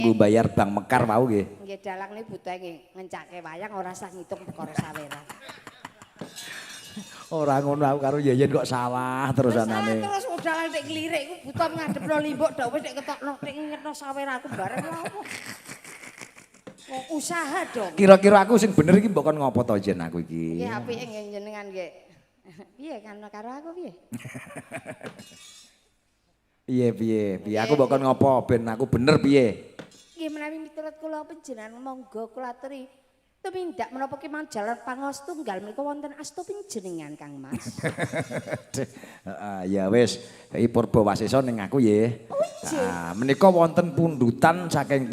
kanggo bayar Bank Mekar mau nggih. Nggih dalang niku butuh ngencake wayang ora usah ngitung perkara saweran. Ora ngono aku karo Yeyen kok salah terus anane. Terus modal nek ngelirik iku butuh ngadepno limbuk dak wis nek ketokno nek ngetno saweran aku bareng lho apa. Wong usaha dong. Kira-kira aku sing bener iki mbok kon ngopo to Jen aku iki? Nggih apike nggih jenengan nggih. Piye kan karo aku piye? Piye aku mbok kon ngopo ben aku bener piye? Nggih menawi miturut kula panjenengan monggo kula aturi tumindak menapa kemawon jalan pangos tunggal menika wonten astu panjenengan Kang Mas. Ya wis, iki purba wasesa ning aku nggih. Menika wonten pundutan saking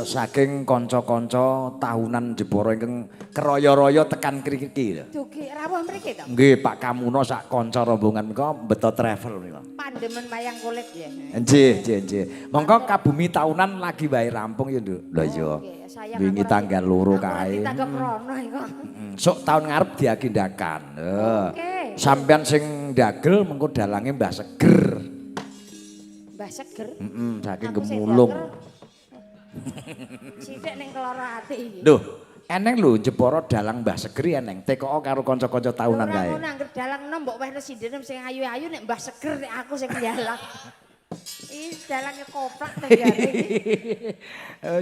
saking kanca-kanca tahunan Jepara ingkang keraya-raya tekan mriki. Dugi rawuh mriki to? Nggih, Pak Kamuno sak kanca rombongan menika beto travel menika. Pandemen wayang kulit ya. Nggih. Monggo kabumi tahunan lagi wae rampung ya, Nduk. Lha iya. Wingi tanggal 2 kae. Kita keprono iku. Sok tahun ngarep diagendakan. Sampeyan sing ndagel mengko dalange Mbah Seger. Mbah Seger? Saking Gemulung. Sithik ning keloro ati iki. Lho, eneng lho Jepara dalang Mbah Seger eneng. TKO karo kanca-kanca tahunan kae. Ora ngono anggere dalang enom mbok wehne sindene sing ayu-ayu nek Mbah Seger nek aku sing njalak. Ih, dalange koplak tenggare iki.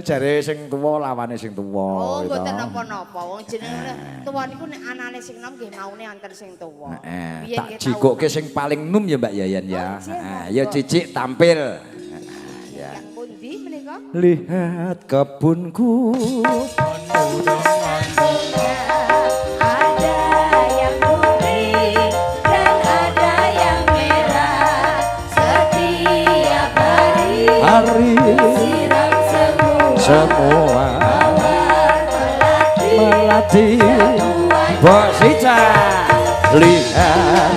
Jare sing tuwa lawane sing tuwa. Oh, mboten napa-napa. Wong jenenge tuwa niku nek anane sing enom nggih maune anten sing tuwa. Tak jikoke sing paling enom ya Mbak Yayan ya. Ya Cicik tampil. Yang pundi menika? Lihat kebunku. Hari semua melati Bos Ica lihat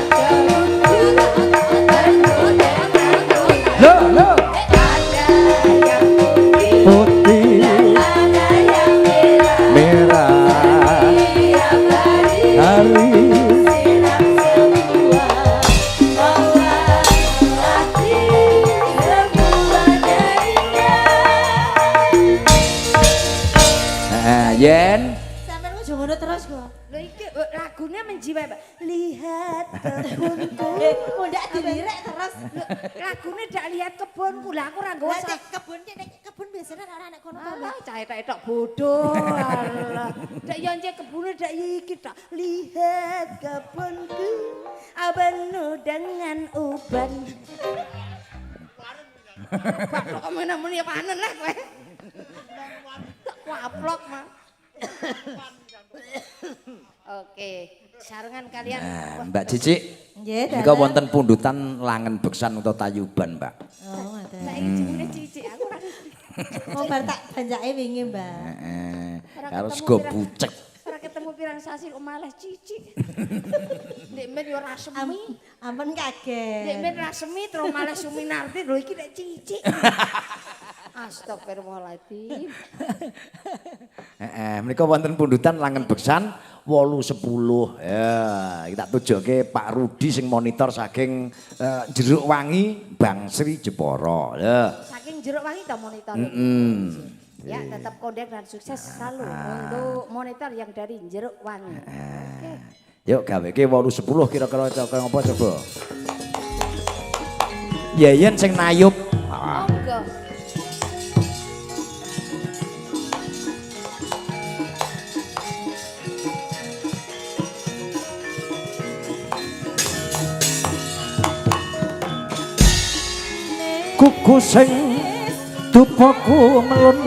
loh putih merah hari Yen sampeyan ojo ngono terus kok. Lho iki lagune menjiwa, Mbak. Lihat kebunku. Ndak dilirik terus. Lagune ndak lihat kebunku. Lah aku ora nggawa kebun biasane ora nek kono to. Cah tok bodoh. Allah. Ndak yo njek kebune ndak iki tok. Lihat kebunku. Penuh dengan uban. Pak kok menen-menen ya panen lah kowe. Tak kuaplok mah. Oke, sarengan kalian. Mbak Cicik. Nggih, nika wonten pundutan langen beksan utawa tayuban, Mbak. Oh, ngoten. Saiki jenenge Cicik, aku ora ngerti. Oh, bar tak banjake wingi, Mbak. Karo sego bucek. Ora ketemu pirang sasi kok malah Cicik. Nek men yo ora semi. Ampun kaget. Nek men ra semi terus malah Suminarti lho iki nek Cicik. Astagfirullahaladzim. Menika wonten pundutan langen beksan 8-10. Ya, kita tujuke Pak Rudi sing monitor saking Jeruk Wangi Bang Sri Jepara. Ya. Saking Jeruk Wangi ta monitor. Ya, tetap kondek dan sukses selalu untuk monitor yang dari Jeruk Wangi. Oke. Yuk gaweke 8-10 kira-kira kaya apa coba. Yeyen sing nayup. Monggo. Kuku sing dupaku melun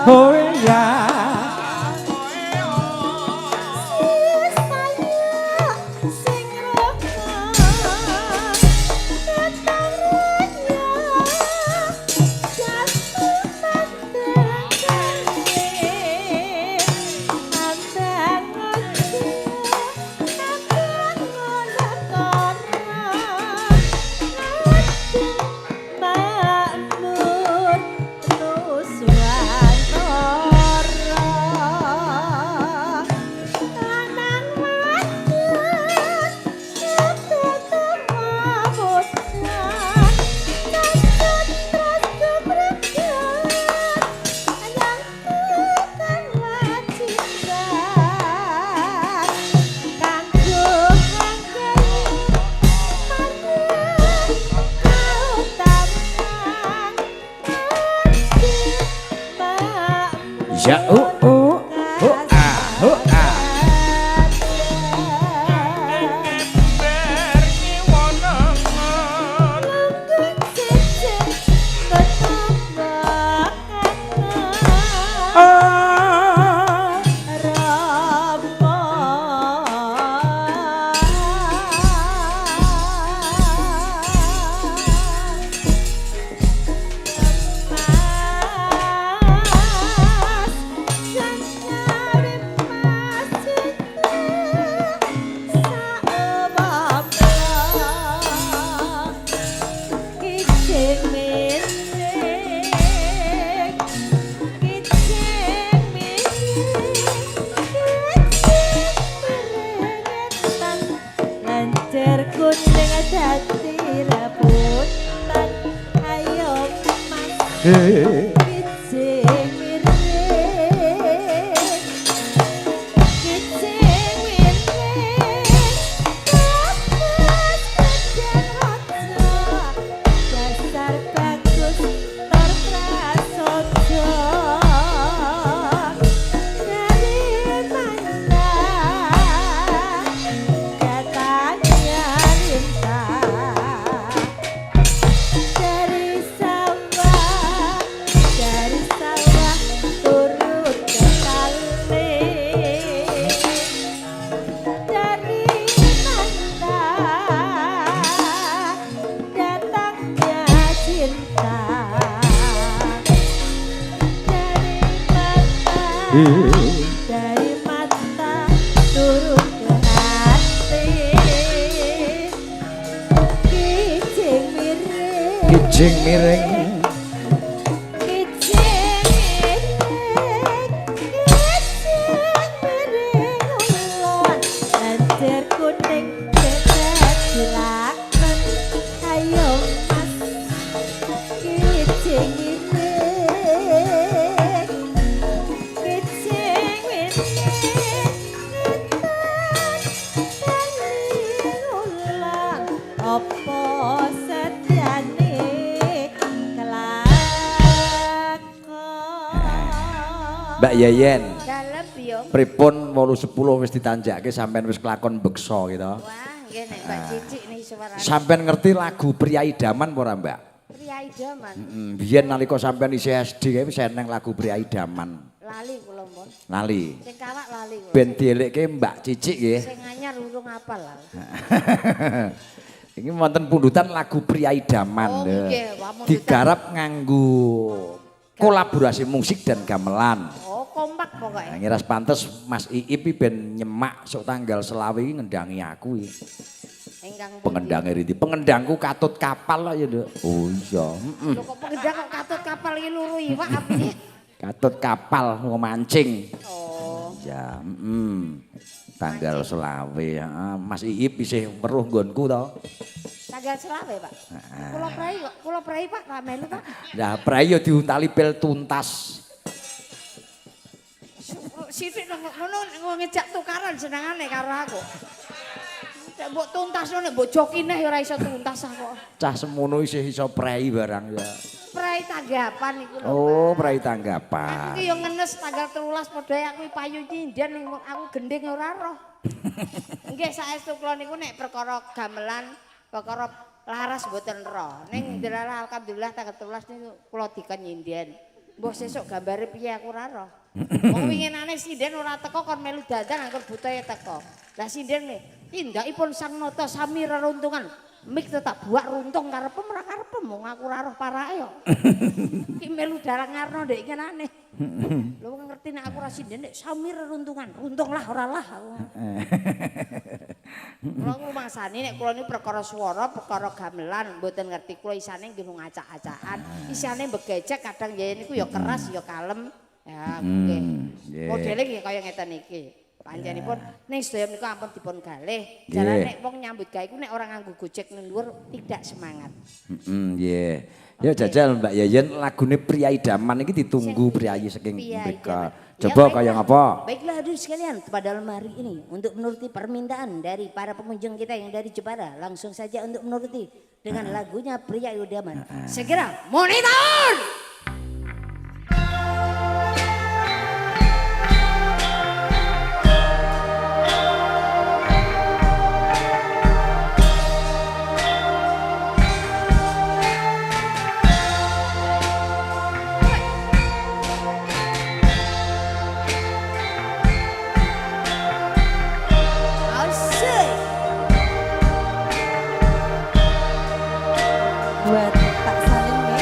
oh ya Ya dari mata turun ke hati kijing miring kijing miring ulon lancer kuning cetek dilaken ayo mas kijing miring apa setiane kelakon Mbak Yayen Dalem yo. pripun 8:10 wis ditanjake sampean wis kelakon beksa gitu. Wah, nggih nek Mbak Cicik nih suarane. Sampean ngerti lagu Pria Idaman apa ora, Mbak? Pria idaman. Biyen nalika sampean isih SD kae wis eneng lagu Pria Idaman. Lali kula mbon. Lali. Sing kawak lali kula. Ben dielekke Mbak Cicik nggih. Sing anyar urung apal lah. Ini wonten pundutan lagu Pria Idaman. Oh, nggih, wah, pundutan. Digarap nganggo kolaborasi musik dan gamelan. Oh, kompak pokoknya. Ngiras pantes Mas Iip iki ben nyemak sok tanggal selawe iki ngendangi aku iki. Ingkang Pengendang riti, pengendangku katut kapal lah ya, Nduk. Oh iya, Lho kok pengendang kok katut kapal iki luru iwak apiye? katut kapal mau mancing. Oh. Ya, tanggal selawe, Mas Iip isih weruh nggonku to. Tanggal selawe, Pak. Kula prai Pak, tak melu Pak. Lah prai yo diuntali pil tuntas. Sithik ngono ngejak tukaran senengane karo aku. Nek mbok tuntasno nek mbok jokineh ya ora iso tuntas kok. Cah semono isih iso prai barang ya. Prai tanggapan iku lho. Oh, Pak. prai Aku tanggapan. ki yo ngenes tanggal 13 padha aku payu nyinden aku gendeng ora roh. Nggih saestu kula niku nek perkara gamelan, perkara laras mboten roh. Ning delala alhamdulillah tanggal 13 niku kula diken nyinden. Mbah sesuk gambare piye aku ora roh. Wong winginane sinden ora teko kon melu dadan anggur butahe teko. Lah sinden nih, tindakipun sang nata sami reruntungan. Mik tetap buak runtung karepem ora karepem wong aku ora roh parake yo. Ki melu darang ngarno ndek kenane. Lho wong ngerti nek aku ora sinden nek sami reruntungan. Runtunglah ora lah aku. Kula ngrumangsani nek kula niku perkara swara, perkara gamelan mboten ngerti kula isane nggih ngacak-acakan. Isane begecek kadang ya niku ya keras ya kalem. Ya nggih. Modele nggih kaya ngeten iki. Panjenipun ning sedaya menika ampun dipun galih. Jalan nek wong nyambut gawe iku nek ora nganggo gojek ning dhuwur tidak semangat. Nggih. Ya jajal Mbak Yayen lagune Pria Idaman iki ditunggu priayi saking mrika. Coba kaya ngapa? Baiklah hadirin sekalian, pada malam hari ini untuk menuruti permintaan dari para pengunjung kita yang dari Jepara, langsung saja untuk menuruti dengan lagunya Pria Idaman. Segera monitor. buat Pak Salim ya.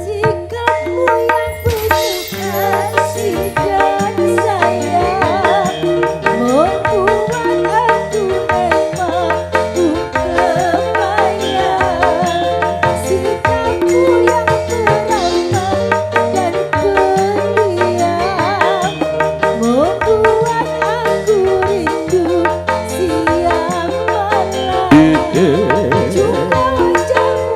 Sikapmu yang penuh kasih dan sayang membuat aku memang kebayang. Sikapmu yang teramah dan pendiam membuat aku rindu siang malam. Juga wajahmu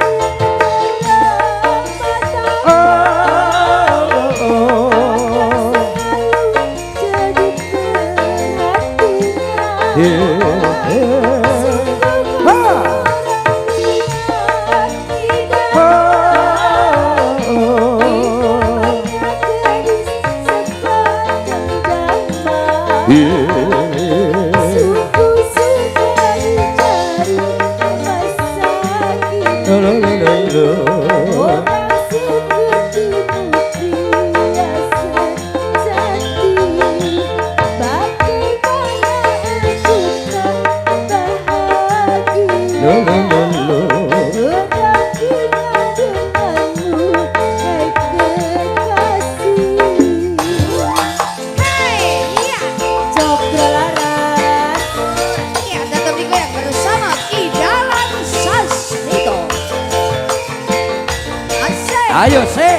Ayo sih.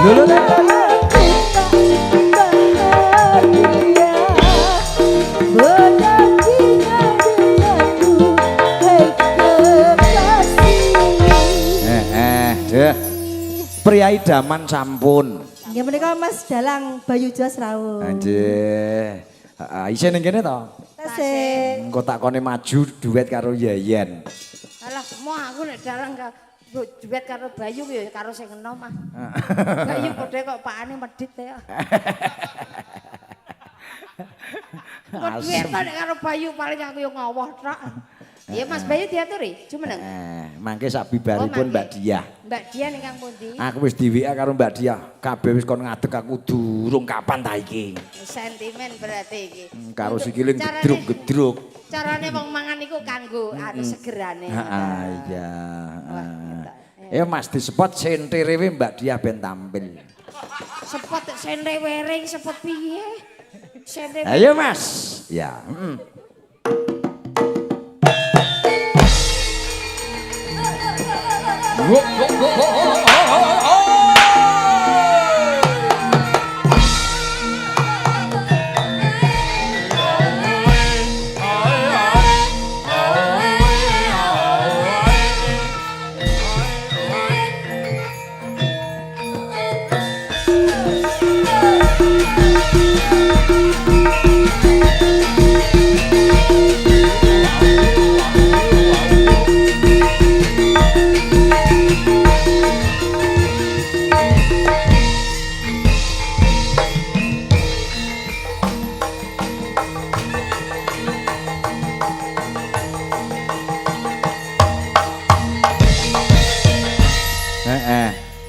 Lho lho. Pria idaman sampun. Nggih menika Mas Dalang Bayu Jos rawuh. Anjir. Isih ning kene to? Tasik. Engko takone maju duet karo Yayan. Alah, mau aku nek dalang duet karo Bayu ya karo sing enom ah. Bayu padha kok pakane medhit ya. Kok duet nek karo Bayu paling aku yo ngowoh tok. Iya Mas Bayu diaturi, jumeneng. Mangke sak bibaripun Mbak Diah. Mbak Diah ning kang pundi? Aku wis di WA karo Mbak Diah. Kabeh wis kon ngadeg aku durung kapan ta iki. Sentimen berarti iki. Karo sikile gedruk-gedruk. Carane wong mangan iku kanggo segerane. Heeh iya. Ya Mas disepot senterewe Mbak Diah ben tampil. Sepot sentre-wering sepot piye? Sentre. Ayo Mas. Ya,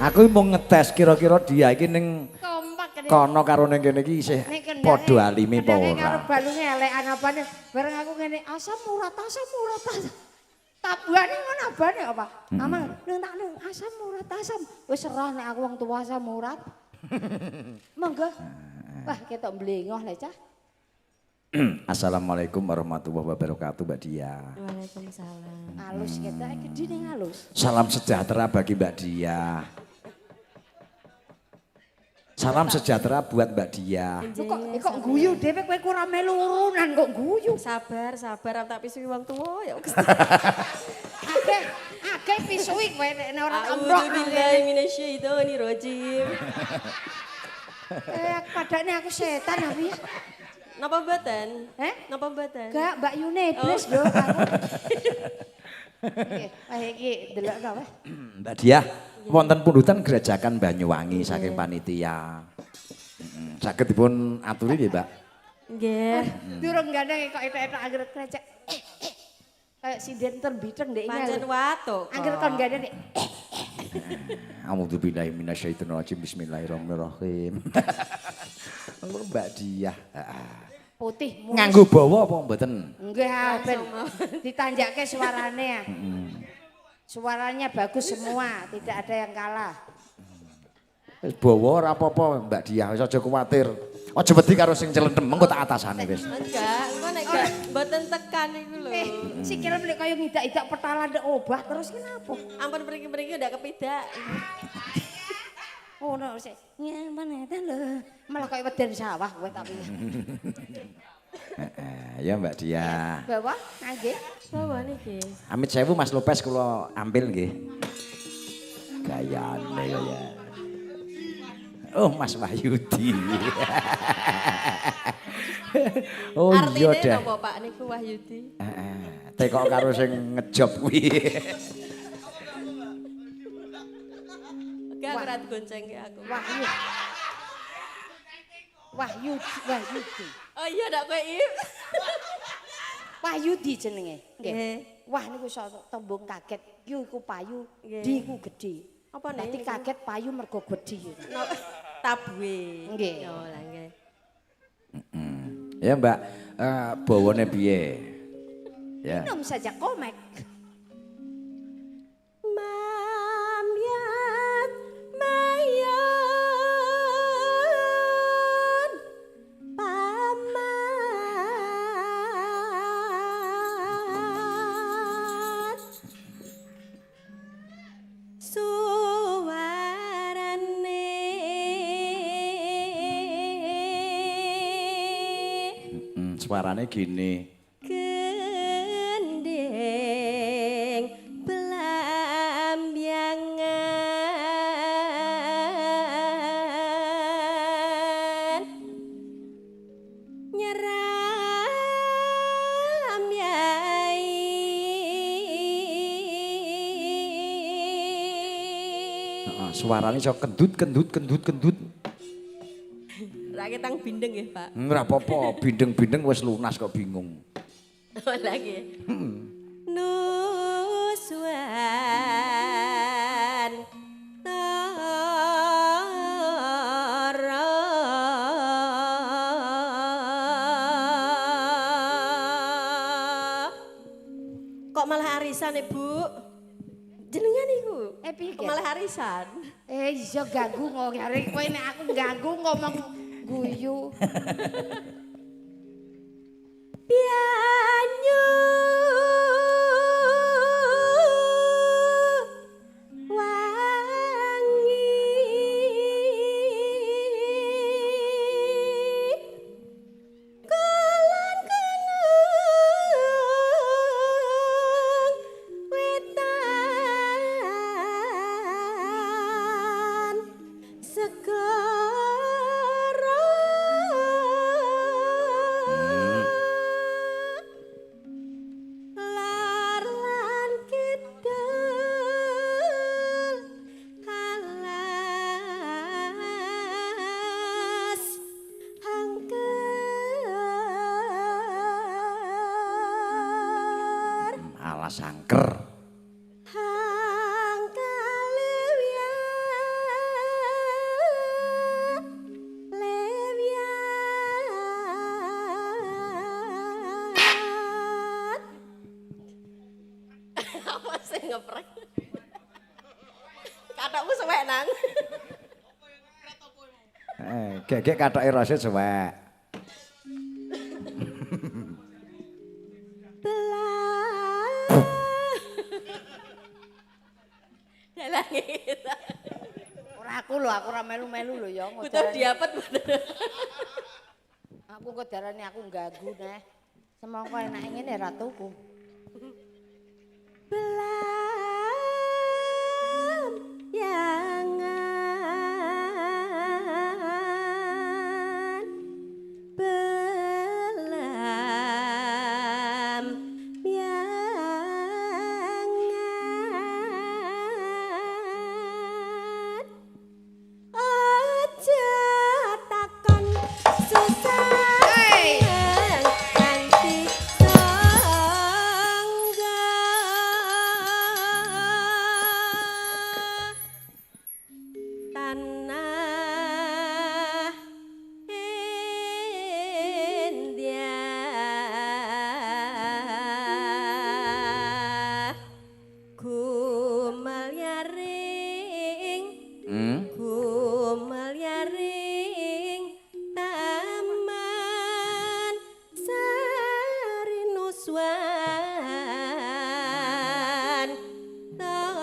aku mau ngetes kira-kira dia iki ning kono karo ning kene iki isih padha alime apa ora. Karo balunge elekan apane bareng aku ngene asam urat. Tabuhane ngono abane apa? Amang ning tak ning asam urat asam. Wis serah nek aku wong tuwa asam urat. Monggo. Wah, ketok mlengoh le cah. Assalamualaikum warahmatullahi wabarakatuh Mbak Diah. Waalaikumsalam. Alus ketok gedhe ning alus. Salam sejahtera bagi Mbak Diah. Salam sejahtera buat Mbak Diah. Kok guyu dhewe kowe kurang melu urunan kok guyu. Sabar, tak pisui wong tuwa ya. Akeh pisui kowe nek ora ambrok. Alhamdulillah minasyaitonir rajim. Padane aku setan apa ya? Napa mboten? Napa mboten? Gak Mbak Yune iblis lho aku. Wah iki delok ta weh. Mbak Diah, wonten pundutan Gerajakan Banyuwangi saking panitia. Saged dipun aturi nggih, Mbak? Nggih. Durung gandeng kok etok-etok anggere krecek. Kayak sinden terbiteng ndek ini. Pancen watuk. Anggere kon gandeng nek. A'udzubillahi minasyaitonirrajim. Bismillahirrahmanirrahim. Mbak Diah. Putih. Nganggo bawa apa mboten? Nggih, ben ditanjakke suarane. Suaranya bagus semua, tidak ada yang kalah. Wis bawa ora apa-apa Mbak Diah, wis aja kuwatir. Aja wedi karo sing celentem, mengko tak atasane wis. Enggak, engko nek gak mboten tekan iku lho. Sikil mlek kaya ngidak-idak petalan ndek obah terus kenapa? Ampun mriki-mriki udah kepidak. Oh no, sik. Nyamane ta lho. Malah kaya weden sawah kowe tapi. Ya Mbak Diah. Bawa, nggih. Bawa niki. Amit sewu Mas Lopez kula ambil nggih. Gayane kaya. Oh Mas Wahyudi. Oh iya deh. Artine napa Pak niku Wahyudi? Tekok karo sing ngejob kuwi. Oke, aku ora digoncengke aku. Wahyudi. Oh iya ndak kowe Ip. Wahyudi jenenge. Nggih. Nggih. Wah niku iso tembung kaget. Yu iku payu, Nggih. di iku gedhe. Apa nek Dadi kaget payu mergo gedhe. Tabuhe. Nggih. Oh lah nggih. Ya Mbak, bawane piye? Ya. Minum saja komek. Mamyat mayon pamat suwarane Suarane gini. Gendeng belambyangan nyeram yai Suarane iso kendut. Raketang bindeng ya, Pak. Ora apa-apa, bindeng-bindeng wis lunas kok bingung. Lagi. Nuswan tara kok malah arisan Ibu? Jenengan iku? Pikir. Kok malah arisan? Iya ganggu ngomong kowe nek aku ganggu ngomong guyu. Pianyu wangi kulon kenang wetan segara lar lan kidul alas angker Alas angker. Apa sih ngeprek? Katakmu sewek nang. Gegek kathoke rasa suwek. Dalang kita. Ora aku lho, aku ora melu-melu lho ya. Kudu diapet. Aku kok darane aku ganggu neh. Semangka enake ngene ratuku. Belamyangan belamyangan aja takon susah kanthi sangga tanah India kumal yaring taman sari nuswan tara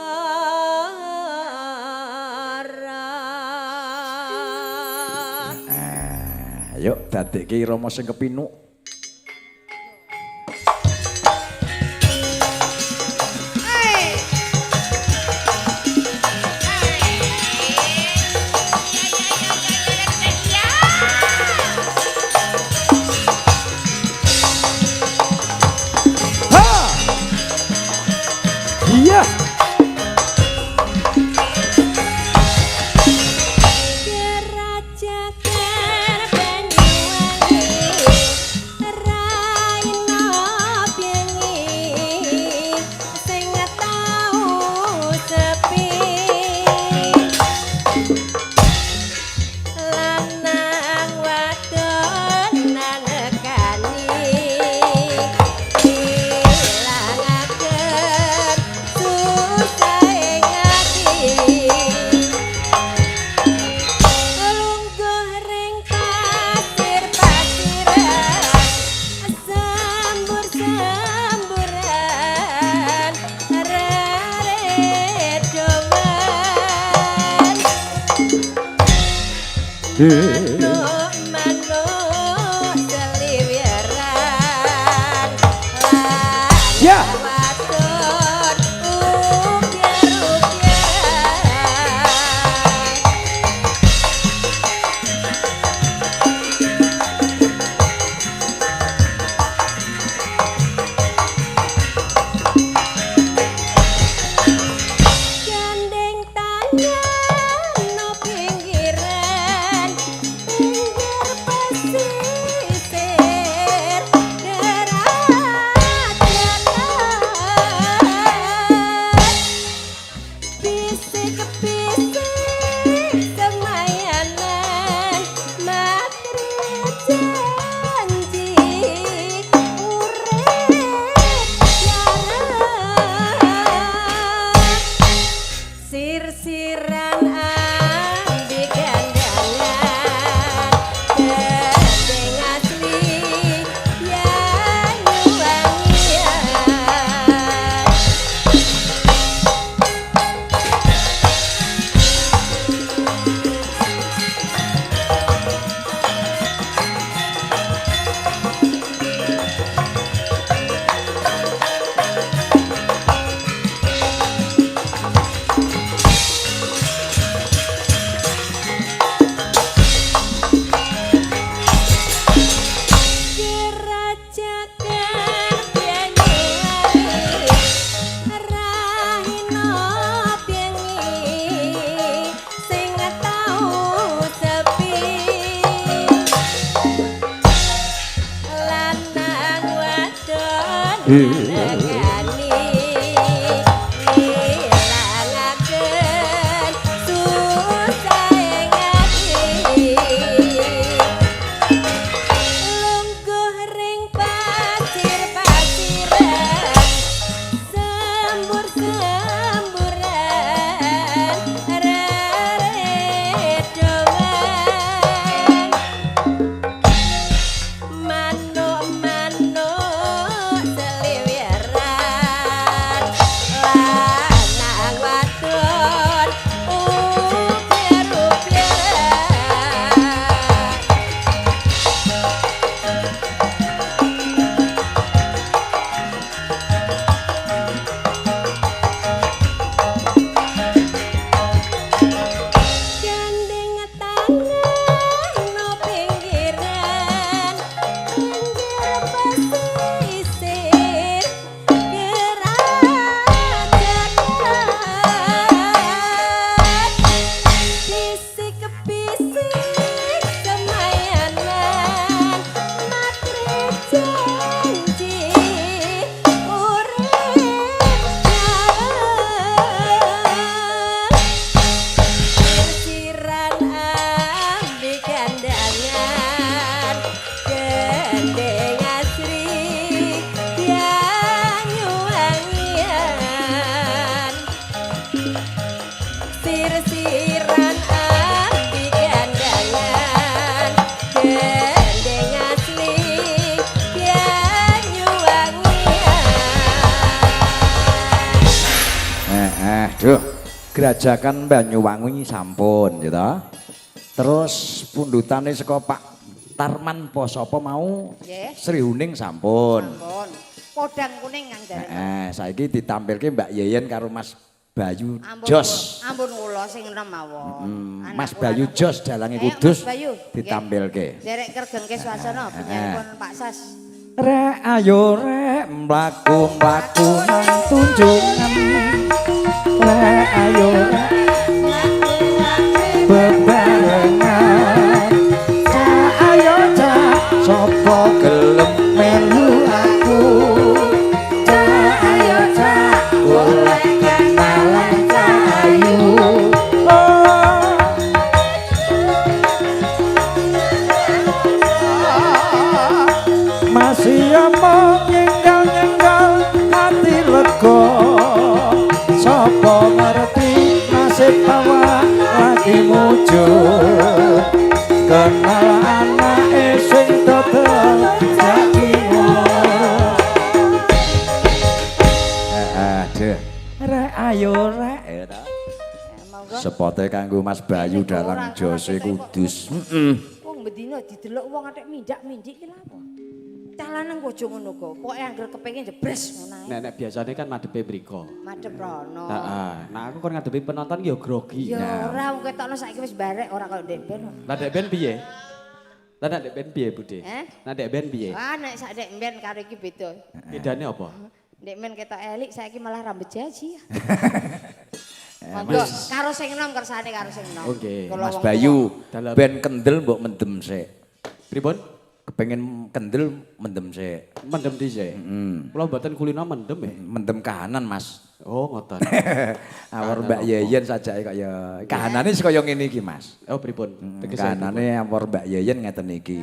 Ayo dadekke Rama sing kepinuk. Iya. Kerajakan Banyuwangi raina bengi sing tau sepi lanang wadon nanekani ilangaken susah ing ati lungguh ring pasir-pasiran sambur-samburan reredoman manuk seliweran Negani ilangaken susah ing ati lungguh ring pasir-pasiran sembur-semburan reredoan manuk-manuk seliweran lanang wadon upir-upir gandeng tangan no pinggiran pinggir pesisir gerajakan bisik-bisik semayanan matri janji urip Sirsiran ambi kandangan gendeng asri Banyuwangian Sirsiran ambi kandangan gendeng asli Banyuwangian Duh, Gerajakan Banyuwangi sampun gitu. Terus pundutane saka Pak Tarman po sapa mau? Nggih. Sri Huning sampun. Sampun. Podang kuning kang jare. Saiki ditampilke Mbak Yeyen karo Mas Bayu Ampun Jos. kula- Ampun kula sing enom mawon. Anak Mas kula Bayu napa? Jos dalange Mas Kudus Bayu. ditampilke. Derek kergengke swasana penyaripun Pak Sas. Rek ayo rek mlaku-mlaku nang tunjungan. Rek ayo rek bebarengan. Cak ayo cak sapa gelem melu aku. Cak ayo cak golek kenalan cahayu. Masih omong nyenggal-nyenggal hati lega. Sapa ngerti nasib awak lagi mujur. Kenal anake sing dodol jakimu. Aduh. Rek ayo rek. Monggo. Sepote kanggo Mas Bayu dalang Jose Kudus. Heeh. Wong bedino didelok wong atik mindak-mindik ki lha apa? Calanan kok aja ngono kok. Pokoke anggere kepengin jebres ngono ae. Nek biasanya kan madepe mriko. Madhep rono. Heeh. Nah aku kon ngadepi penonton ya grogi. Ya ora wong ketokno saiki wis barek ora kaya ndek ben. Lah dek ben piye? Lah nek dek ben piye, Bude? Eh? Nah dek ben piye? Ah nek sak ndek ben karo iki beda. Bedane apa? Ndek men ketok elik saiki malah rambut jaji. Monggo karo sing enom kersane karo sing enom. Oke, Kula Mas wong Bayu, Dalam- ben kendel mbok mendem sik. Pripun? Kepengen kendel mendem sik. Mendem dhisik. Kula mboten kulino mendem ya. Mendem kahanan, Mas. Oh, ngoten. Awor Kahanan Mbak apa? Yeyen sajake kaya kahanane sik kaya ngene iki, Mas. Oh, pripun? Tegese Kahanane awor Mbak Yeyen ngeten iki.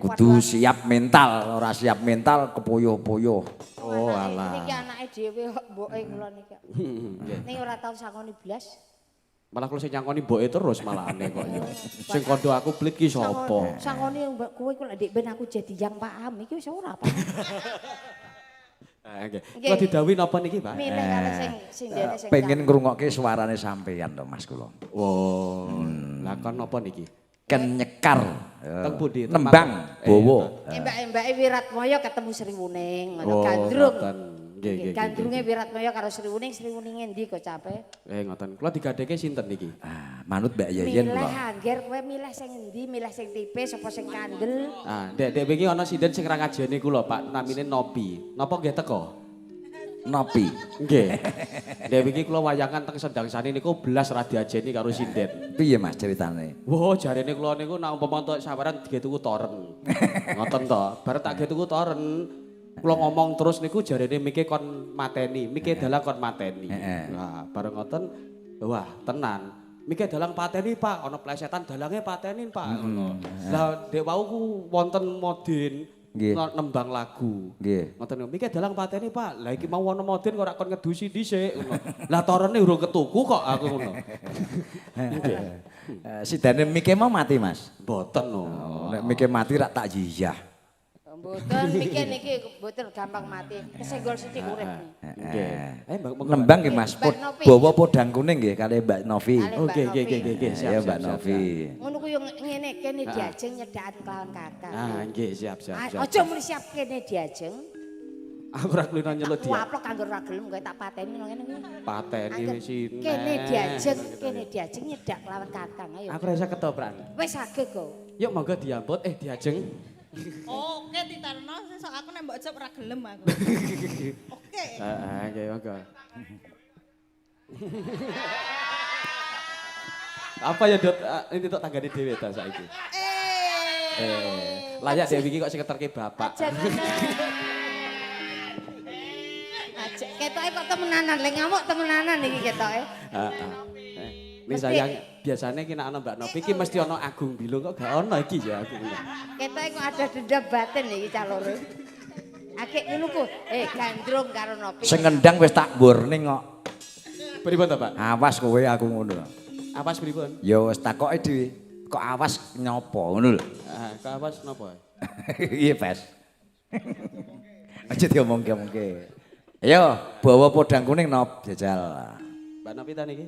Kudu Kudu siap mental, ora siap mental kepoyoh-poyoh. Oh, Niki alah. anake dhewe kok mboke kula niki. Nggih. Ning ora tau sakoni blas. Malah kula sing nyangkoni mboke terus malah aneh kok ya. Sing kondo aku blit ki sapa? Sakoni mbak kowe kok ndek ben aku jadi yang paham iki wis ora apa. Nggih. Kula didhawuhi napa niki, Pak? Milih karo sing dene sing Pengen ngrungokke suarane sampeyan to, Mas kula. Oh, lah kon napa niki? Ken nyekar. Teng pundi? Teng Nembang, Magelang. Bowo. Mbak-mbake Wiratmaya ketemu Sri Wuning ngono Oh, gandrung. ngoten. Nggih, nggih, Gandrunge Wiratmaya karo Sri Wuning endi kok capek. Ngoten. Kula digadheke sinten niki? Ah, manut Mbak Yeyen Milih kula. angger kowe milih sing endi, milih sing tipis apa sing kandel. Ah, dek wingi ana sinden sing ra ngajeni kula, Pak, namine Nopi. Napa nggih teko? Nopi. Nggih. Dek wingi kula wayangan teng Sendang Sani niku belas ra diajeni karo sinden. Piye Mas ceritane? Wah, jarene kula niku nek umpama entuk sawaran dige tuku toren. Ngoten to. Bar tak ge tuku toren, Kula ngomong terus niku jarene mike kon mateni, mike dalang kon mateni. Nah, bareng ngoten wah tenan. Mike dalang pateni Pak, ana plesetan dalange patenin Pak. Lah dek wau ku wonten modin nembang lagu. Nggih. Ngoten niku mike dalang pateni Pak. Lah iki mau ana modin kok ora kon ngedusi dhisik ngono. Lah torene urung ketuku kok aku ngono. Sidane mike mau mati Mas. Mboten no. Nek mike mati rak tak jiyah. Mboten mikir niki mboten gampang mati. Kesenggol sithik urip. Nggih. Nembang nggih Mas, bawa podang kuning nggih kali Mbak Novi. Oke, nggih. Ya Mbak Novi. Ngono ku yo ngene kene diajeng nyedakan kelawan kakak. Ah, nggih, siap. Aja muni siap kene diajeng. Aku ora kulino nyeluk dia. Waplok kanggo ra gelem kowe tak pateni nang ngene iki. Pateni sini. Kene diajeng nyedak kelawan kakang ayo. Aku ora iso ketoprak. Wis saged kok. Yuk monggo diamput diajeng. Oke ditarno sesuk aku nek mbok jep ora gelem aku. Oke. Heeh, nggih monggo. Apa ya Dot ini tok tanggane dhewe ta saiki. Layak dhewe iki kok sing keterke bapak. Ajak ketoke kok temenanan, lek ngamuk temenanan iki ketoke. Heeh. Ini sayang biasanya ki nek ana Mbak Novi ki mesti ana Agung Bilung kok gak ana iki ya aku. Ketoke kok ada dendam batin iki calore. Akik ngono ku, gandrung karo Novi. Sing ngendang wis tak mburning kok. Pripun ta, Pak? Awas kowe aku ngono. Awas pripun? Ya wis takoke dhewe. Kok awas nyopo ngono lho. Kok awas napa? Iya, Pas. Aja diomongke-omongke. Ayo, bawa podang kuning nop jajal. Mbak Novi ta niki?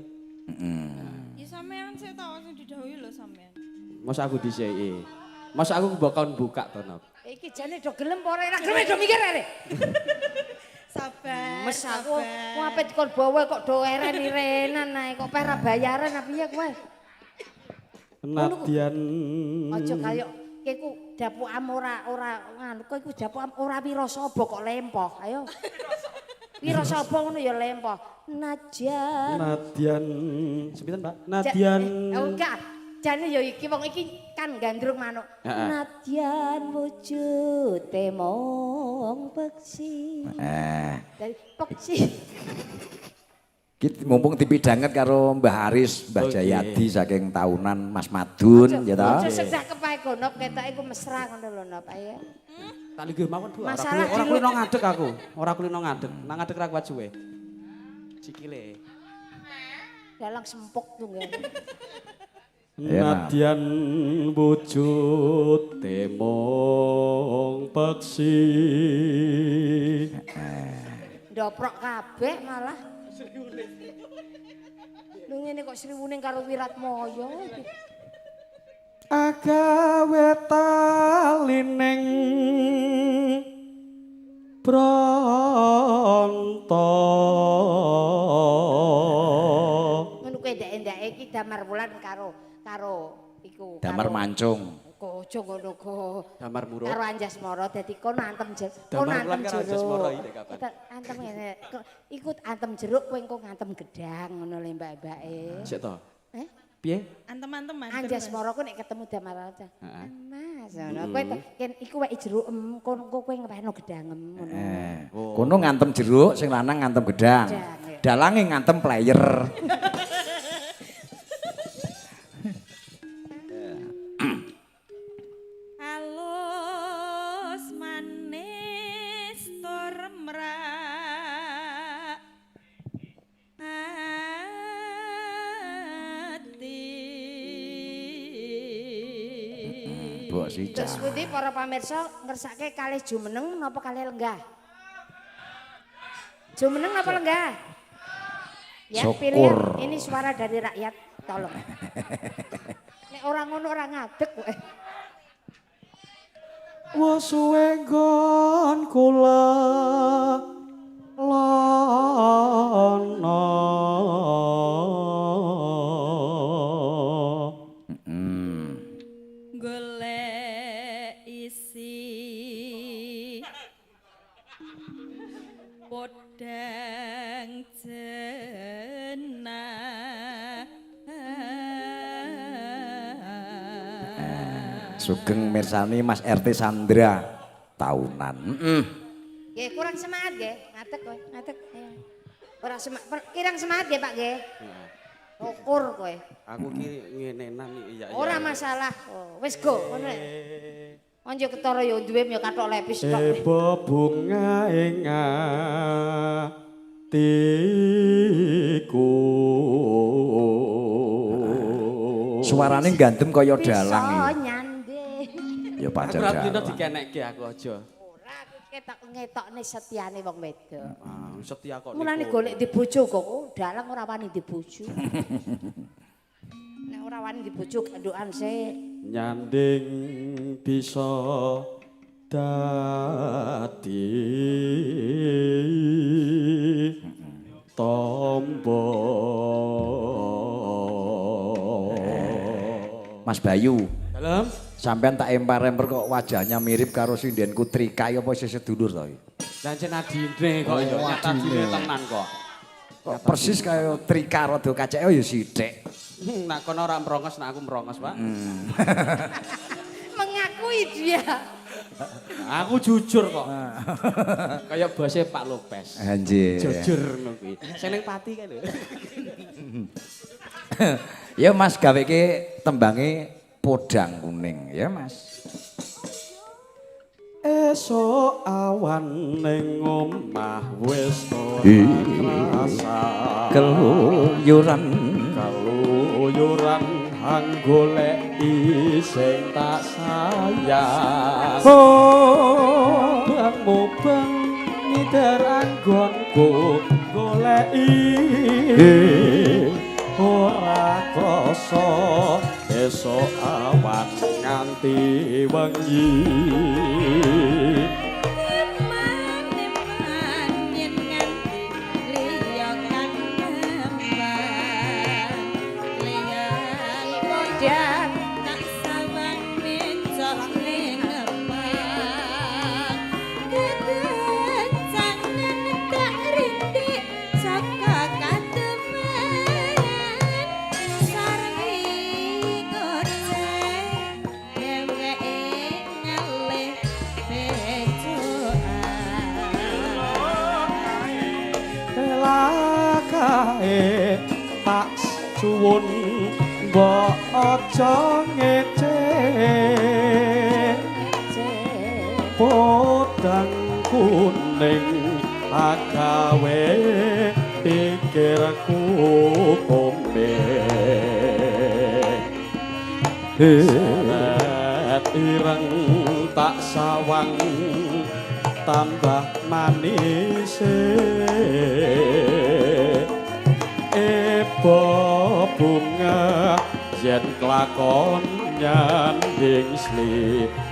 Ya sampean sik tau sing didhawuhi lho sampean. Masa aku dhisiki. Masa aku bakal buka to, Nop. Iki jane do gelem apa ora gelem do mikir arek. Sabar. Mes aku ngapain dikon bawa kok do eren-irenan ae kok pera bayaran apa ya kowe. Nadyan. Aja kaya kowe dapukan ora nganu kowe iku dapukan ora wirasaba kok lempoh. Ayo. Wirasaba ngono ya lempoh. Nadyan. Sepinten, Pak? Nadyan. Enggak. Jane ya iki wong iki kan gandrung manuk. Nadyan wujute mung peksi. Dari peksi. Kita mumpung dipidanget karo Mbah Haris, Mbah Jayadi saking tahunan Mas Madun ya ta. Aja sedak kepae gonop ketok iku mesra ngono lho Nop ayo. Tak linggih mawon Bu. Masalah Ora kulino ngadeg aku. Ora kulino ngadeg. Nang ngadeg ra kuat suwe. Sikile. Dalang sempuk tunggal. Nadyan wujud temong peksi. Ndoprok kabeh malah. Lu ngene kok sriwuning karo Wiratmaya. Agawe talining bronto. Ngono kuwi ndek-ndeke iki damar wulan karo iku. Damar mancung. Kok aja ngono kok. Damar murut. Karo Anjasmara dadi kono antem jeruk. Damar wulan karo Anjasmara iki kapan? Antem ngene. Ikut antem jeruk kowe engko ngantem gedang ngono le mbak-mbake. Sik to. Piye? Antem-anteman. Anjasmara ku nek ketemu damar aja. Mas, ngono. Kowe ken iku wek jeruk kono kowe ngepeno gedangem ngono. Kono ngantem jeruk, sing lanang ngantem gedang. Dalange ngantem player. Halus manis tur mrak ati. Mbok Sica. Terus pundi para pamirsa ngersake kalih jumeneng napa kalih lenggah? Jumeneng napa lenggah? Ya pilihan ini suara dari rakyat, tolong. Nek ora ngono ora ngadeg kowe. Wes suwe nggon kula lono. Golek isi podang Sugeng mirsani Mas RT Sandra tahunan. Nggih, kurang semangat nggih. Ngadeg kowe, ngadeg. Ora kirang semangat nggih, Pak nggih. Ukur kowe. Aku ki ngenenan iya. Ora masalah. Oh, wis go ngono. Onjo ketara ya duwe ya kathok lepis tok. Ebo bunga ing atiku. Suarane gandem kaya dalang Bisa iki. nyande. Ya pancen. Aku ora dino dikenekke aku aja. Ora aku ketok ngetokne setiane wong wedok. Setia kok. Mulane golek di bojo kok dalang ora wani di bojo. Nek ora wani di bojo gandukan sik. Nyanding bisa dadi tombo. Mas Bayu. Dalam Sampean tak empar-empar kok wajahnya mirip karo sindenku Trika apa isih sedulur to iki. lan adine kok ya nyata adine tenan kok. Kok persis kaya Trika rada kaceke ya sithik. Nak kono ora merongos, nak aku merongos, Pak. Mengakui dia. Aku jujur kok. Kayak bose Pak Lopez. Anjir. Jujur ngono kuwi. Seneng pati kan lho. Ya Mas gaweke tembange podang kuning ya Mas. Esok awan ning omah wis rasa Keluyuran hang goleki sing tak sayang. Oh, bang mubeng ngider anggonku goleki ora krasa esok awan nganti wengi. Tak suwun mbok aja ngece podang kuning agawe pikirku kombe ireng tak sawang tambah manis ebo bunga yen kelakon nyanding slirane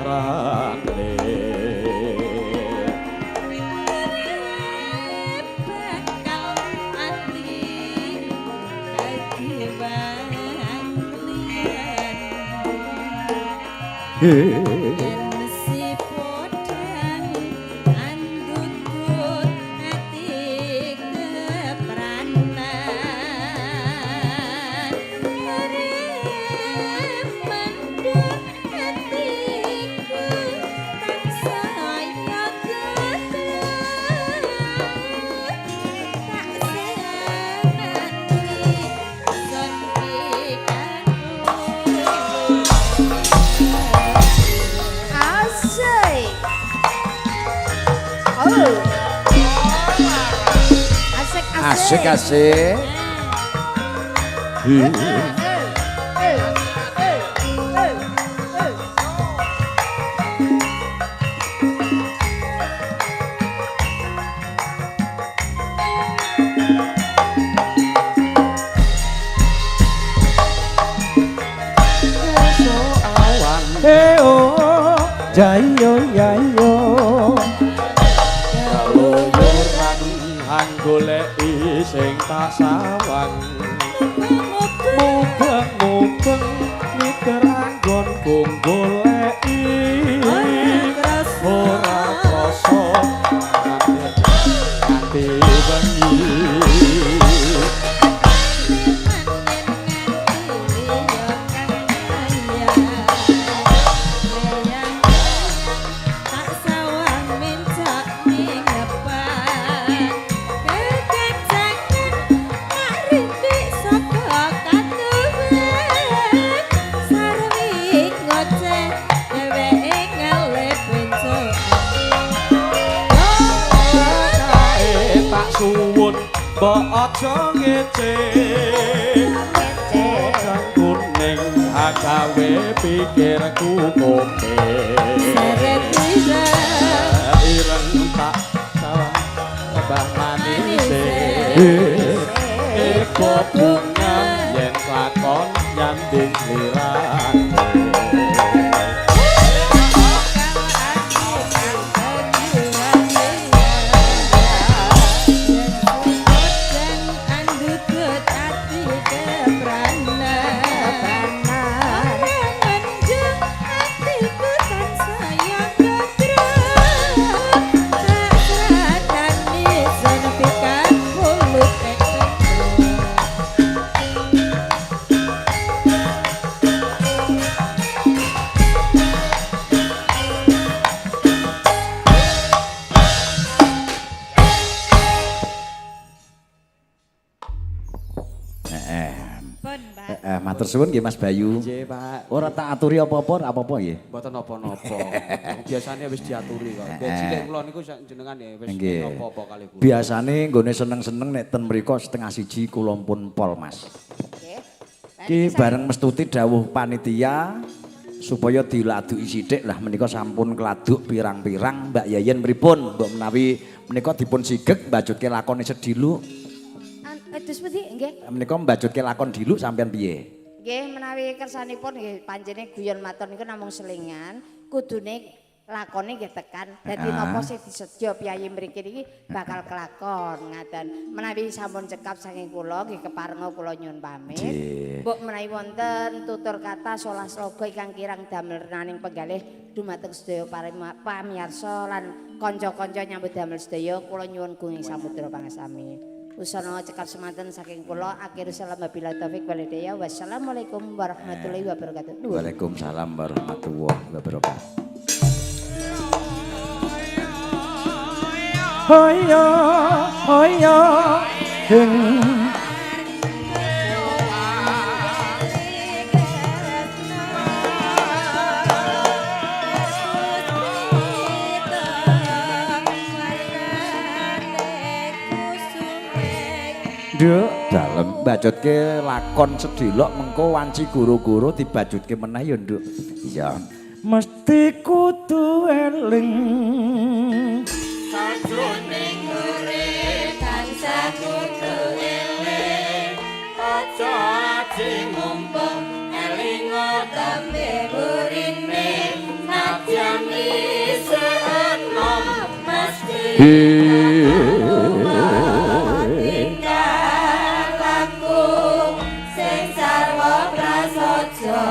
Asik. Oh. Asik. Asik-asik. Jayo jayo kaluyuran hang goleki sing tak sawang mubeng miker anggonku goleki ora krasa nganti wengi. mbok aja ngece kang kuning agawe pikirku koke seret bisa ireng tak sawang tambah manis eko bunga yen lakon nyanding lirane Matur suwun nggih Mas Bayu. nggih Pak Ora tak aturi apa-apa nggih. mboten napa-napa biasane wis diaturi kok cilik kula niku jenengan ya wis napa-apa kali kula Biasane nggone seneng-seneng nek ten mriku 1:30 kula pun pol Mas. Ki bareng mestuti dawuh panitia supaya diladuki sithik lah menika sampun keladuk pirang-pirang Mbak Yayen pripun mbok menawi menika dipun sigeg mbajutke lakone sedilu Terus pundi nggih? menika mbajutke lakon dilu sampean piye? Nggih menawi kersanipun nggih panjenengan guyon matur niku namung selingan kudune lakone nggih tekan dadi napa sing disedya piyayi mriki niki bakal kelakon ngaten menawi sampun cekap saking kula nggih keparenga kula nyuwun pamit mbok menawi wonten tutur kata solas loga ingkang kirang damel renaning penggalih dumateng sedaya pamirsa lan kanca-kanca nyambut damel sedaya kula nyuwun gunging samudra pangasami. Usana cekap semanten saking kula akhir salam wabillahi taufik wal hidayah wassalamualaikum warahmatullahi wabarakatuh. Waalaikumsalam warahmatullahi wabarakatuh. Hoyo hoyo Nduk dalem bajutke lakon sedilok mengko wanci guru-guru dibajutke meneh ya Nduk. Iya. Mesti kudu eling sajroning urip tansah kudu eling aja ati mumpung eling tembe burine nadyan isih enom mesti tinggal aku sing sarwa prasaja